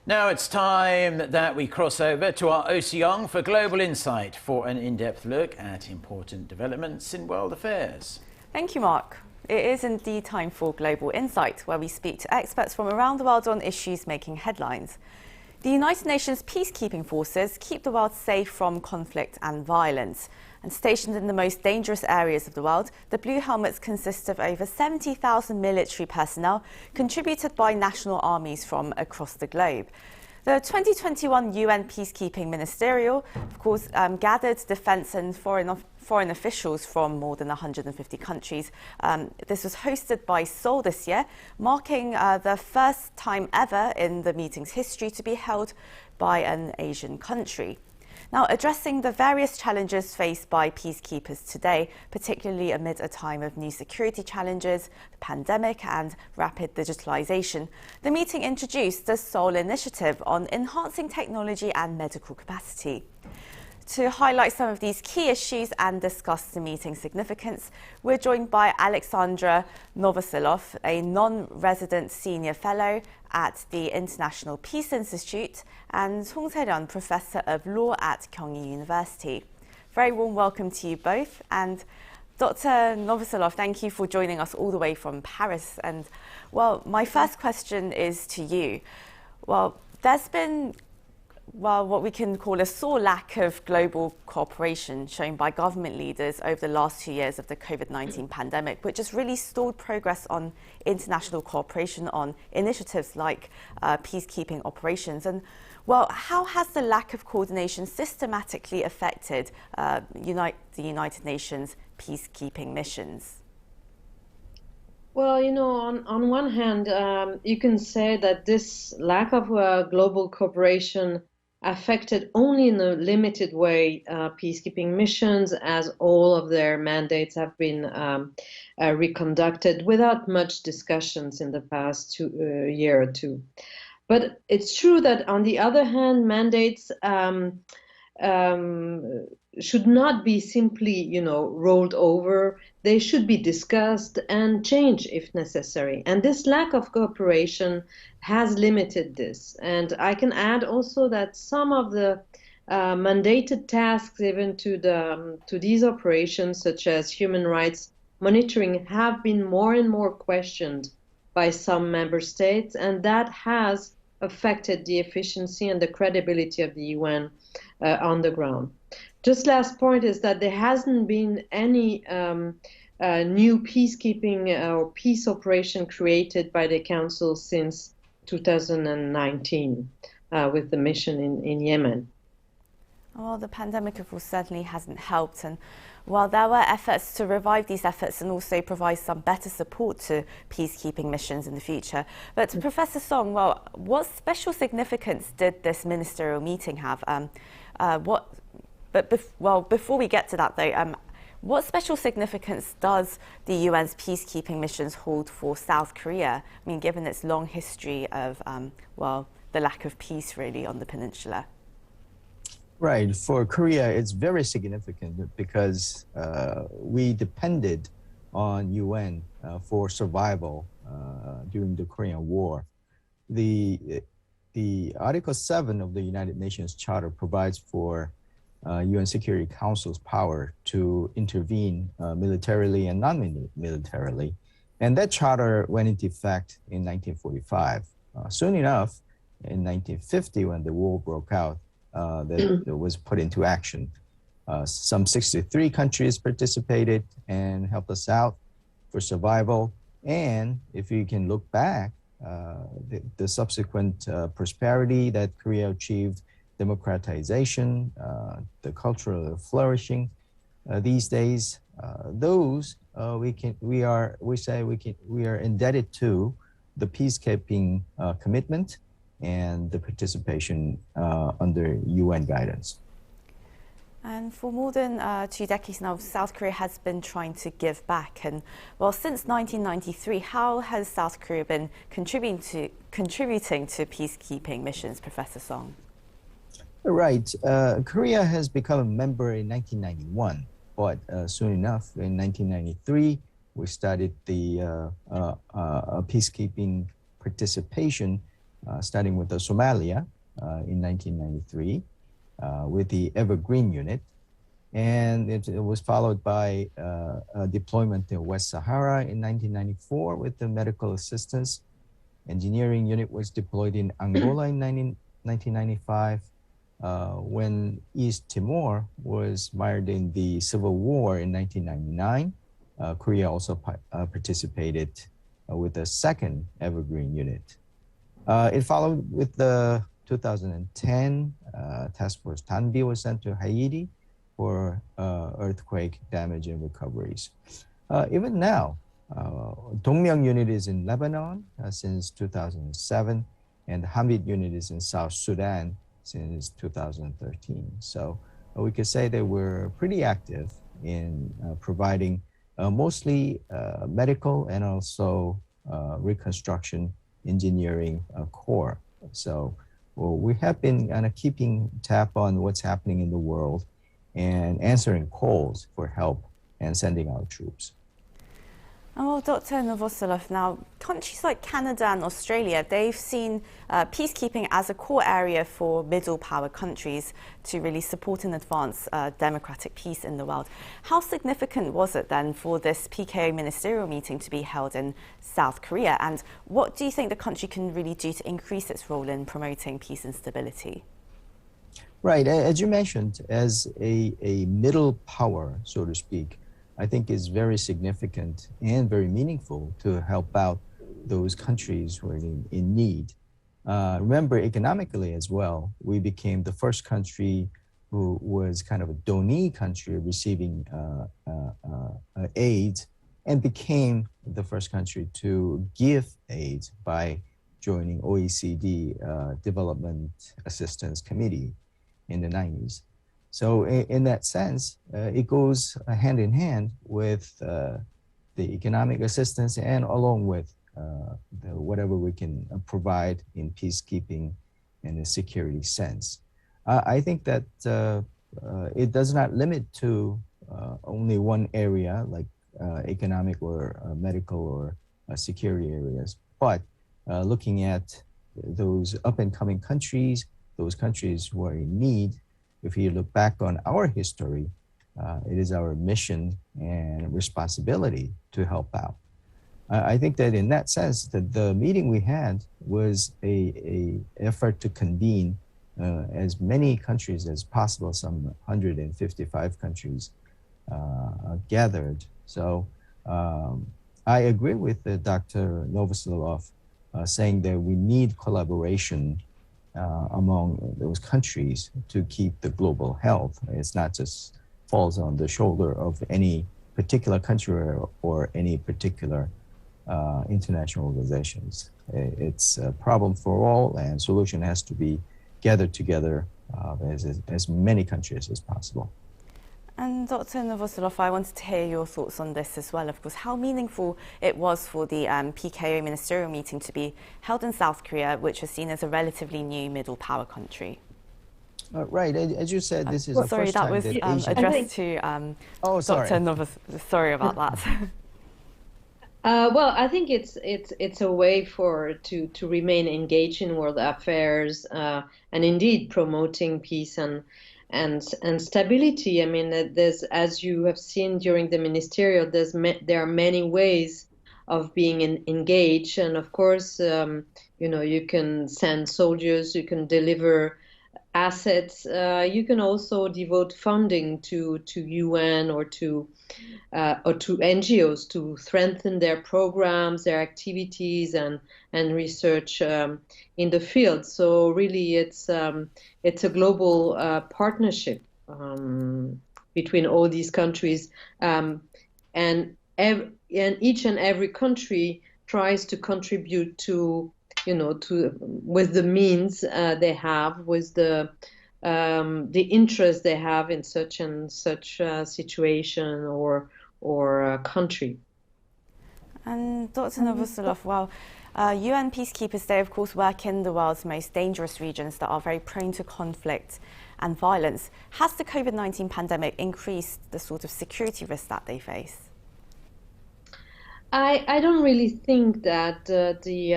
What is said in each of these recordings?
Now it's time that we cross over to our Oh Soo-young for Global Insight for an in-depth look at important developments in world affairs. Thank you, Mark. It is indeed time for Global Insight, where we speak to experts from around the world on issues making headlines. The United Nations peacekeeping forces keep the world safe from conflict and violence. And stationed in the most dangerous areas of the world, the Blue Helmets consist of over 70,000 military personnel contributed by national armies from across the globe. The 2021 UN Peacekeeping Ministerial, of course, gathered defence and foreign officials from more than 150 countries. This was hosted by Seoul this year, marking the first time ever in the meeting's history to be held by an Asian country. Now, addressing the various challenges faced by peacekeepers today, particularly amid a time of new security challenges, the pandemic and rapid digitalisation, the meeting introduced the Seoul Initiative on enhancing technology and medical capacity. To highlight some of these key issues and discuss the meeting's significance, we're joined by Alexandra Novoselov, a non-resident senior fellow at the International Peace Institute, and Song Se-ryun, Professor of Law at Kyunghee University. Very warm welcome to you both. And Dr. Novoselov, thank you for joining us all the way from Paris. And, well, my first question is to you. Well, there's been what we can call a sore lack of global cooperation shown by government leaders over the last 2 years of the COVID-19 pandemic, which has really stalled progress on international cooperation on initiatives like peacekeeping operations. And, well, how has the lack of coordination systematically affected the United Nations peacekeeping missions? Well, on one hand, you can say that this lack of global cooperation affected only in a limited way peacekeeping missions, as all of their mandates have been reconducted without much discussions in the past year or two. But it's true that, on the other hand, mandates should not be simply, rolled over. They should be discussed and changed if necessary. And this lack of cooperation has limited this. And I can add also that some of the mandated tasks given to these operations, such as human rights monitoring, have been more and more questioned by some member states, and that has affected the efficiency and the credibility of the UN on the ground. Just last point is that there hasn't been any new peacekeeping or peace operation created by the Council since 2019 with the mission in Yemen. Well, the pandemic, of course, certainly hasn't helped. And while there were efforts to revive these efforts and also provide some better support to peacekeeping missions in the future. But Professor Song, well, what special significance did this ministerial meeting have? Before we get to that, though, what special significance does the UN's peacekeeping missions hold for South Korea? I mean, given its long history of, the lack of peace, really, on the peninsula. Right. For Korea, it's very significant because we depended on UN for survival during the Korean War. The Article 7 of the United Nations Charter provides for UN Security Council's power to intervene militarily and non-militarily. And that charter went into effect in 1945. Soon enough, in 1950, when the war broke out, that was put into action. Some 63 countries participated and helped us out for survival. And if you can look back, the subsequent prosperity that Korea achieved, democratization, the cultural flourishing these days, those we are indebted to the peacekeeping commitment and the participation under UN guidance. And for more than 2 decades now, South Korea has been trying to give back. And, well, since 1993, how has South Korea been contributing to peacekeeping missions, Professor Song? Right. Korea has become a member in 1991, but soon enough, in 1993, we started the peacekeeping participation starting with the Somalia in 1993 with the Evergreen Unit. And it was followed by a deployment in West Sahara in 1994 with the medical assistance. Engineering unit was deployed in Angola in 1995. When East Timor was mired in the civil war in 1999, Korea also participated with the second Evergreen Unit. It followed with the 2010 Task Force Tanbi was sent to Haiti for earthquake damage and recoveries. Even now, Dongmyeong Unit is in Lebanon since 2007, and the Hamid Unit is in South Sudan since 2013. So we could say that we're pretty active in providing mostly medical and also reconstruction engineering core. So we have been kind of keeping tab on what's happening in the world and answering calls for help and sending our troops. Well, Dr. Novoselov, now countries like Canada and Australia, they've seen peacekeeping as a core area for middle power countries to really support and advance democratic peace in the world. How significant was it then for this PKO ministerial meeting to be held in South Korea? And what do you think the country can really do to increase its role in promoting peace and stability? Right, as you mentioned, as a middle power, so to speak, I think is very significant and very meaningful to help out those countries who are in need. Remember, economically as well, we became the first country who was kind of a donee country receiving aid, and became the first country to give aid by joining OECD Development Assistance Committee in the 90s. So in that sense, it goes hand in hand with the economic assistance and along with whatever we can provide in peacekeeping and a security sense. I think that it does not limit to only one area like economic or medical or security areas, but looking at those up and coming countries, those countries who are in need. If you look back on our history, it is our mission and responsibility to help out. I think that in that sense, the meeting we had was a effort to convene as many countries as possible, some 155 countries gathered. So I agree with Dr. Novoselov saying that we need collaboration among those countries to keep the global health. It's not just falls on the shoulder of any particular country or any particular international organizations. It's a problem for all, and solution has to be gathered together as many countries as possible. And Dr. Novoselov, I wanted to hear your thoughts on this as well, of course, how meaningful it was for the PKO ministerial meeting to be held in South Korea, which was seen as a relatively new middle power country. Right, as you said, this is the first time that Asian... addressed to Dr. Novoselov. Sorry about that. Well, I think it's a way to remain engaged in world affairs and indeed promoting peace and stability. I mean, there's, as you have seen during the ministerial, there are many ways of being engaged, and of course, you can send soldiers, you can deliver assets, you can also devote funding to UN or to NGOs to strengthen their programs, their activities, and research in the field. So really, it's a global partnership between all these countries, and each and every country tries to contribute to with the means they have, with the interest they have in such and such situation or country. And Dr. Novoselov, well, UN peacekeepers, they of course work in the world's most dangerous regions that are very prone to conflict and violence. Has the COVID-19 pandemic increased the sort of security risks that they face? I don't really think that the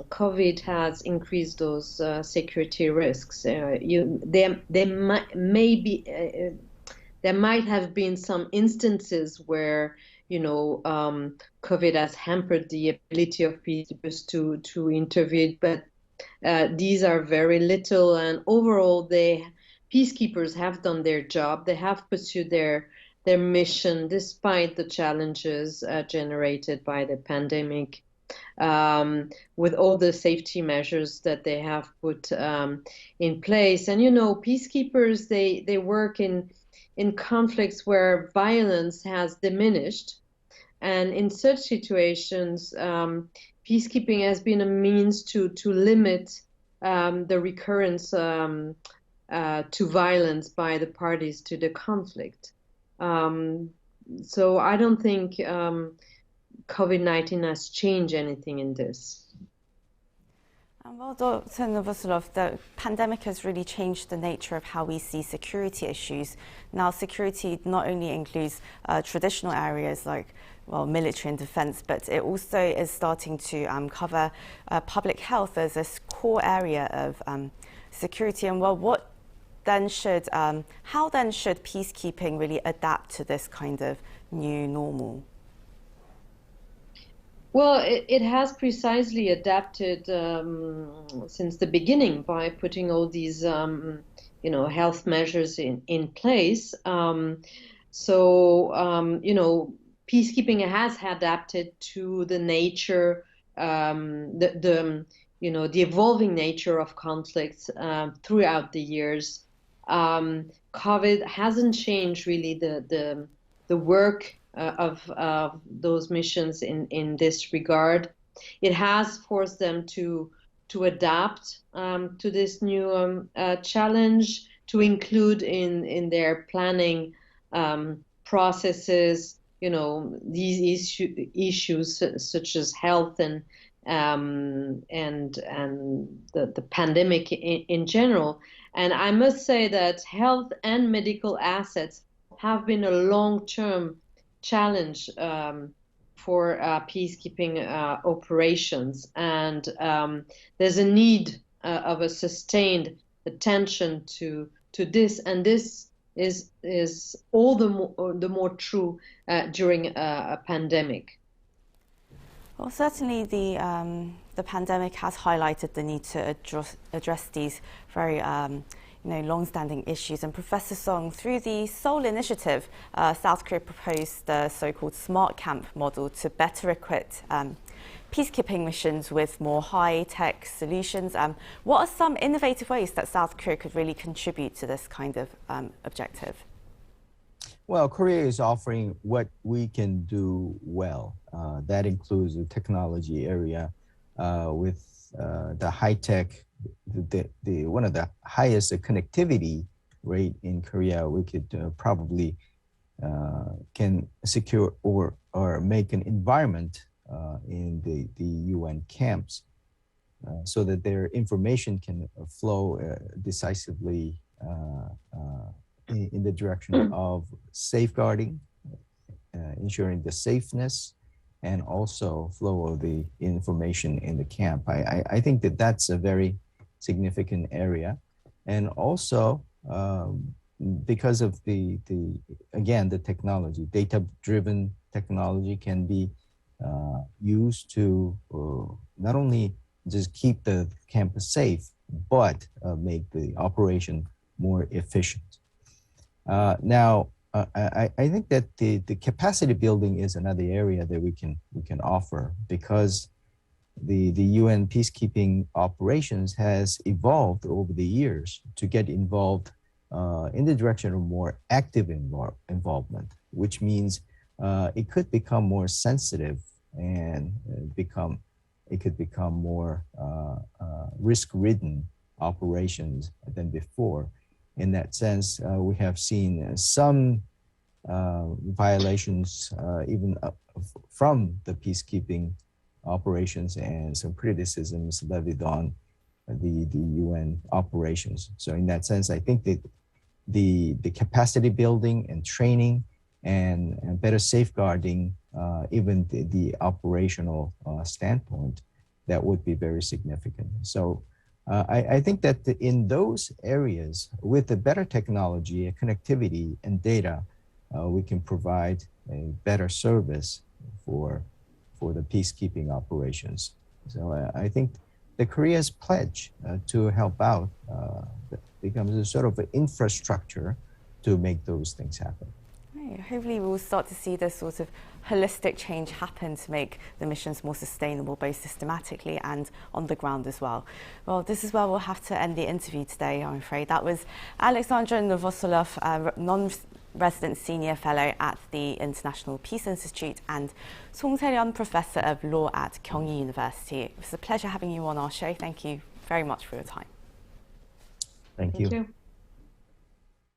COVID has increased those security risks. There might have been some instances where COVID has hampered the ability of peacekeepers to intervene, but these are very little, and overall, peacekeepers have done their job. They have pursued their mission despite the challenges generated by the pandemic, with all the safety measures that they have put in place. And peacekeepers, they work in conflicts where violence has diminished, and in such situations, peacekeeping has been a means to limit the recurrence to violence by the parties to the conflict. So I don't think COVID-19 has changed anything in this. Well, Dr. Novoselov, the pandemic has really changed the nature of how we see security issues. Now, security not only includes traditional areas like, well, military and defense, but it also is starting to cover public health as a core area of security. And well, how then should peacekeeping really adapt to this kind of new normal? Well, it has precisely adapted since the beginning by putting all these, health measures in place. Peacekeeping has adapted to the nature, the evolving nature of conflicts throughout the years. COVID hasn't changed really the work of those missions in this regard. It has forced them to adapt to this new challenge, to include in their planning processes, these issues such as health and the pandemic in general. And I must say that health and medical assets have been a long-term challenge for peacekeeping operations, and there's a need of a sustained attention to this, and this is all the more true during a pandemic. Well, certainly the pandemic has highlighted the need to address these very long-standing issues. And Professor Song, through the Seoul Initiative, South Korea proposed the so-called smart camp model to better equip peacekeeping missions with more high-tech solutions. What are some innovative ways that South Korea could really contribute to this kind of objective? Well, Korea is offering what we can do well. That includes the technology area with the high-tech, one of the highest connectivity rate in Korea. We could probably can secure or make an environment in the UN camps so that their information can flow decisively in the direction of safeguarding, ensuring the safeness, and also flow of the information in the camp. I think that that's a very significant area. And also because of the technology, data-driven technology can be used to not only just keep the campus safe, but make the operation more efficient. Now, I think that the capacity building is another area that we can offer, because the UN peacekeeping operations has evolved over the years to get involved in the direction of more active involvement, which means it could become more sensitive and it could become more risk-ridden operations than before. In that sense, we have seen some violations even from the peacekeeping operations, and some criticisms levied on the UN operations. So in that sense, I think that the capacity building and training and better safeguarding even the operational standpoint, that would be very significant. So I think that in those areas, with the better technology, connectivity, and data, we can provide a better service for the peacekeeping operations. So I think the Korea's pledge to help out becomes a sort of an infrastructure to make those things happen. Hopefully we'll start to see this sort of holistic change happen to make the missions more sustainable, both systematically and on the ground as well. Well, this is where we'll have to end the interview today, I'm afraid. That was Alexandra Novoselov, non-resident senior fellow at the International Peace Institute, and Song Se-ryun, professor of law at Kyunghee University. It was a pleasure having you on our show. Thank you very much for your time. Thank you. Thank you.